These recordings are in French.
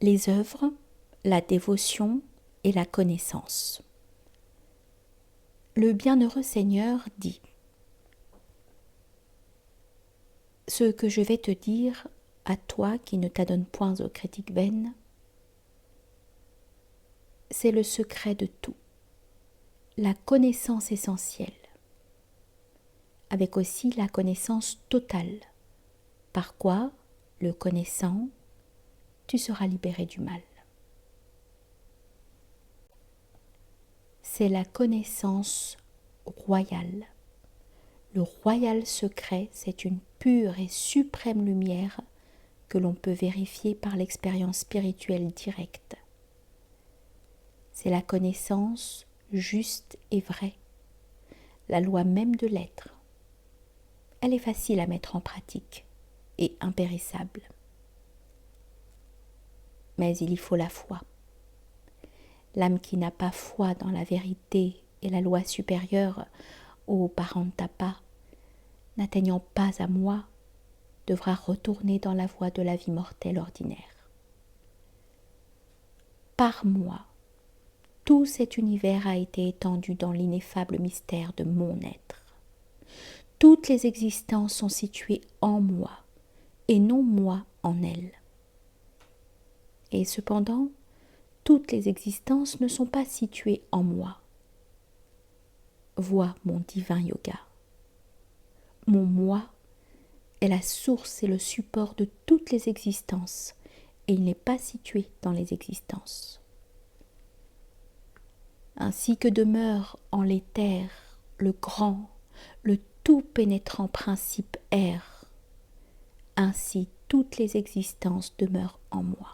les œuvres, la dévotion et la connaissance. Le bienheureux Seigneur dit : ce que je vais te dire, à toi qui ne t'adonnes point aux critiques vaines, c'est le secret de tout, la connaissance essentielle, avec aussi la connaissance totale, par quoi, le connaissant, tu seras libéré du mal. C'est la connaissance royale. Le royal secret, c'est une pure et suprême lumière que l'on peut vérifier par l'expérience spirituelle directe. C'est la connaissance juste et vraie, la loi même de l'être. Elle est facile à mettre en pratique et impérissable. Mais il y faut la foi. L'âme qui n'a pas foi dans la vérité et la loi supérieure au Parantapa, n'atteignant pas à moi, devra retourner dans la voie de la vie mortelle ordinaire. Par moi, tout cet univers a été étendu dans l'ineffable mystère de mon être. Toutes les existences sont situées en moi, et non moi en elles. Et cependant, toutes les existences ne sont pas situées en moi. Vois mon divin yoga. Mon moi est la source et le support de toutes les existences, et il n'est pas situé dans les existences. Ainsi que demeure en l'éther le grand, le tout pénétrant principe air, ainsi toutes les existences demeurent en moi.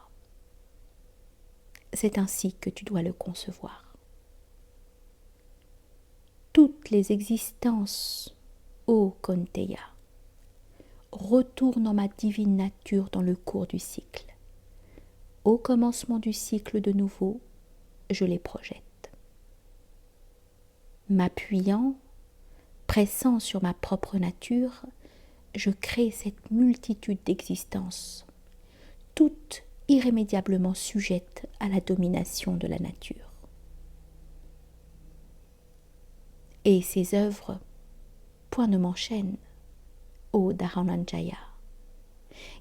C'est ainsi que tu dois le concevoir. Toutes les existences, ô Konteya, retournent en ma divine nature dans le cours du cycle. Au commencement du cycle de nouveau, je les projette. M'appuyant, pressant sur ma propre nature, je crée cette multitude d'existences, toutes irrémédiablement sujettes à la domination de la nature. Et ces œuvres, point ne m'enchaînent, ô Dharananjaya,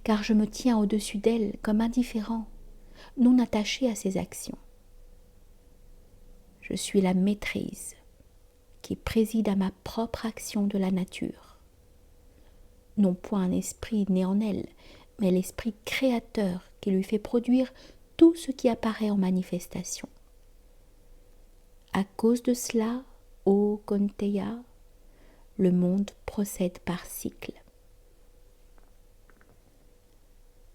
car je me tiens au-dessus d'elles comme indifférent, non attaché à ses actions. Je suis la maîtrise qui préside à ma propre action de la nature. Non point un esprit né en elle, mais l'esprit créateur qui lui fait produire tout ce qui apparaît en manifestation. À cause de cela, ô Konteya, le monde procède par cycle.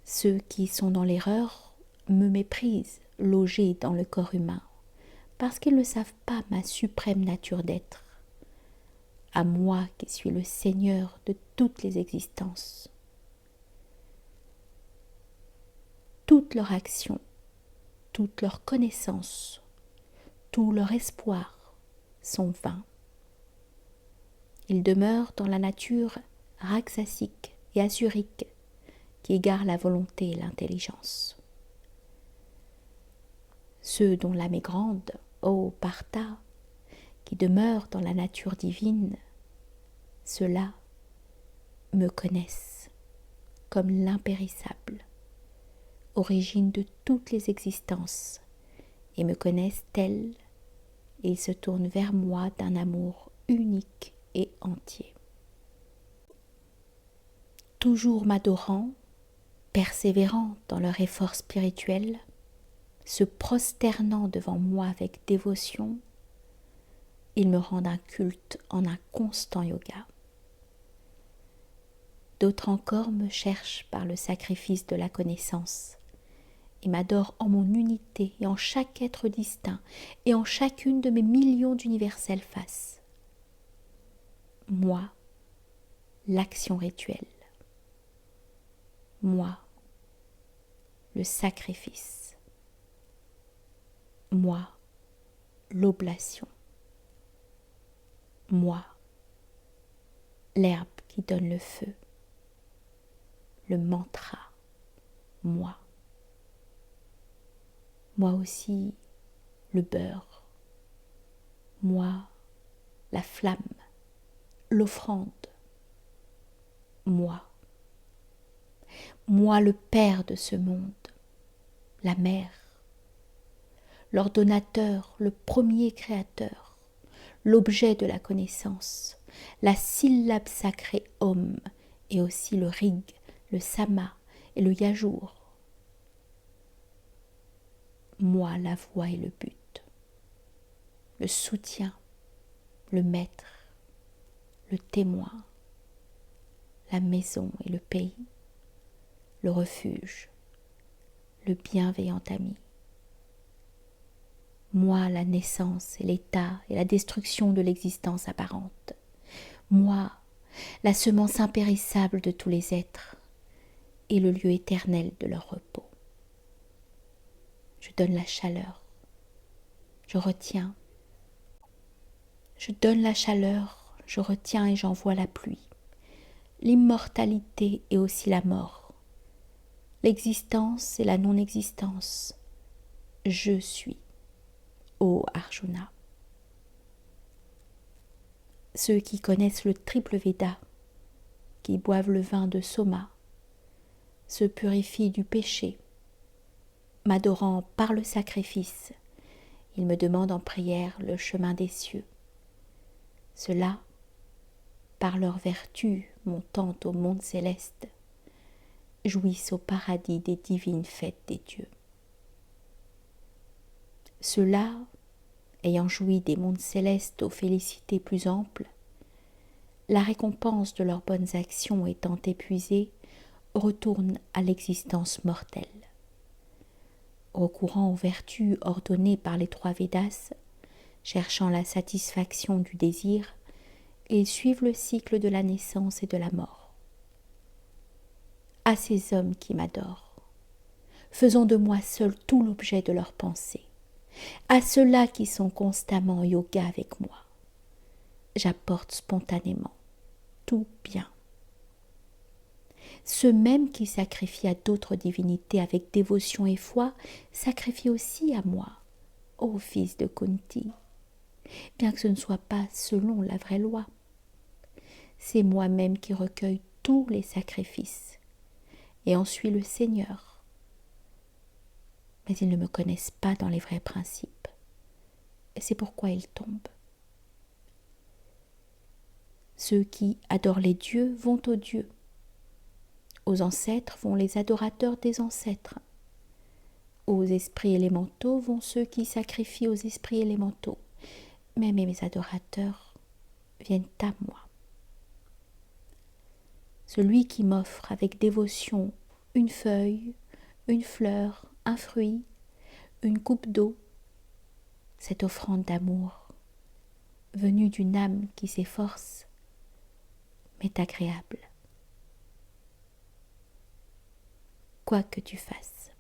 Ceux qui sont dans l'erreur me méprisent, logés dans le corps humain, parce qu'ils ne savent pas ma suprême nature d'être, à moi qui suis le Seigneur de toutes les existences. Toute leur action, toute leur connaissance, tout leur espoir sont vains. Ils demeurent dans la nature raksasique et asurique qui égare la volonté et l'intelligence. Ceux dont l'âme est grande, ô Partha, qui demeurent dans la nature divine, ceux-là me connaissent comme l'impérissable, origine de toutes les existences, et me connaissent telle, et ils se tournent vers moi d'un amour unique et entier. Toujours m'adorant, persévérant dans leur effort spirituel, se prosternant devant moi avec dévotion, ils me rendent un culte en un constant yoga. D'autres encore me cherchent par le sacrifice de la connaissance et m'adorent en mon unité et en chaque être distinct et en chacune de mes millions d'universelles faces. Moi, l'action rituelle. Moi, le sacrifice. Moi, l'oblation. Moi, l'herbe qui donne le feu. Le mantra, moi. moi aussi le beurre, moi la flamme, l'offrande, moi le Père de ce monde, la Mère, l'ordonnateur, le premier créateur, l'objet de la connaissance, la syllabe sacrée Om, et aussi le Rig, le Sama et le Yajour. Moi la voie et le but, le soutien, le maître, le témoin, la maison et le pays, le refuge, le bienveillant ami. Moi la naissance et l'état et la destruction de l'existence apparente. Moi la semence impérissable de tous les êtres et le lieu éternel de leur repos. Je donne la chaleur, je retiens. Je donne la chaleur, je retiens et j'envoie la pluie. L'immortalité et aussi la mort. L'existence et la non-existence. Je suis, ô Arjuna. Ceux qui connaissent le triple Veda, qui boivent le vin de Soma, se purifient du péché. M'adorant par le sacrifice, ils me demandent en prière le chemin des cieux. Ceux-là, par leur vertu montant au monde céleste, jouissent au paradis des divines fêtes des dieux. Ceux-là, ayant joui des mondes célestes aux félicités plus amples, la récompense de leurs bonnes actions étant épuisée, retournent à l'existence mortelle. Recourant aux vertus ordonnées par les trois Védas, cherchant la satisfaction du désir, ils suivent le cycle de la naissance et de la mort. À ces hommes qui m'adorent, faisant de moi seul tout l'objet de leurs pensées, à ceux-là qui sont constamment en yoga avec moi, j'apporte spontanément tout bien. Ceux mêmes qui sacrifient à d'autres divinités avec dévotion et foi sacrifient aussi à moi, ô fils de Kunti, bien que ce ne soit pas selon la vraie loi. C'est moi-même qui recueille tous les sacrifices et en suis le Seigneur. Mais ils ne me connaissent pas dans les vrais principes, et c'est pourquoi ils tombent. Ceux qui adorent les dieux vont aux dieux. Aux ancêtres vont les adorateurs des ancêtres. Aux esprits élémentaux vont ceux qui sacrifient aux esprits élémentaux. Mais mes adorateurs viennent à moi. Celui qui m'offre avec dévotion une feuille, une fleur, un fruit, une coupe d'eau, cette offrande d'amour, venue d'une âme qui s'efforce, m'est agréable. Quoi que tu fasses,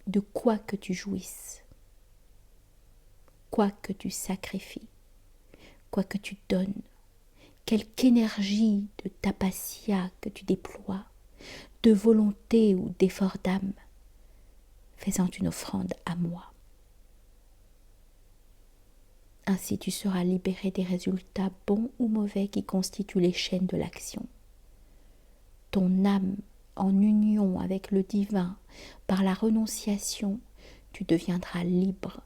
de quoi que tu jouisses, quoi que tu sacrifies, quoi que tu donnes, quelque énergie de tapasya que tu déploies, de volonté ou d'effort d'âme, faisant une offrande à moi. Ainsi tu seras libéré des résultats bons ou mauvais qui constituent les chaînes de l'action. Ton âme, en union avec le divin, par la renonciation, tu deviendras libre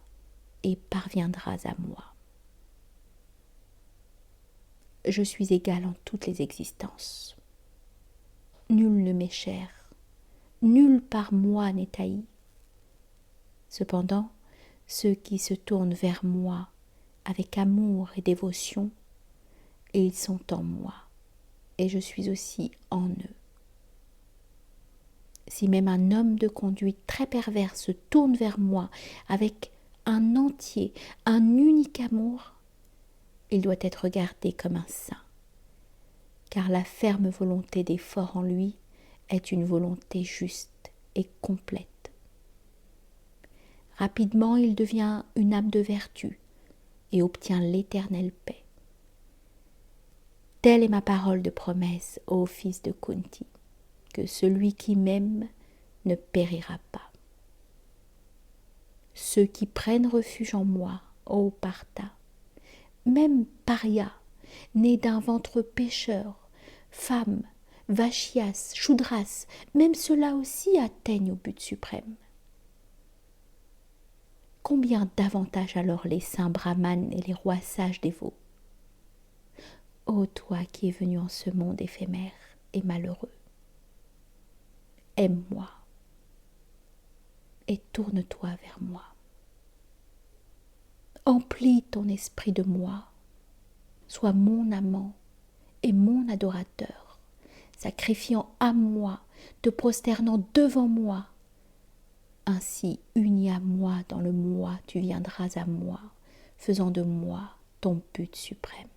et parviendras à moi. Je suis égal en toutes les existences. Nul ne m'est cher, nul par moi n'est haï. Cependant, ceux qui se tournent vers moi avec amour et dévotion, ils sont en moi, et je suis aussi en eux. Si même un homme de conduite très perverse se tourne vers moi avec un entier, un unique amour, il doit être regardé comme un saint, car la ferme volonté des forts en lui est une volonté juste et complète. Rapidement, il devient une âme de vertu et obtient l'éternelle paix. Telle est ma parole de promesse, ô fils de Kunti, que celui qui m'aime ne périra pas. ceux qui prennent refuge en moi, ô Partha, même Paria, né d'un ventre pécheur, femme, Vachias, Choudras, même ceux-là aussi atteignent au but suprême. Combien davantage alors les saints brahmanes et les rois sages dévots. Ô toi qui es venu en ce monde éphémère et malheureux, aime-moi et tourne-toi vers moi. Emplis ton esprit de moi, sois mon amant et mon adorateur, sacrifiant à moi, te prosternant devant moi. Ainsi, uni à moi dans le moi, tu viendras à moi, faisant de moi ton but suprême.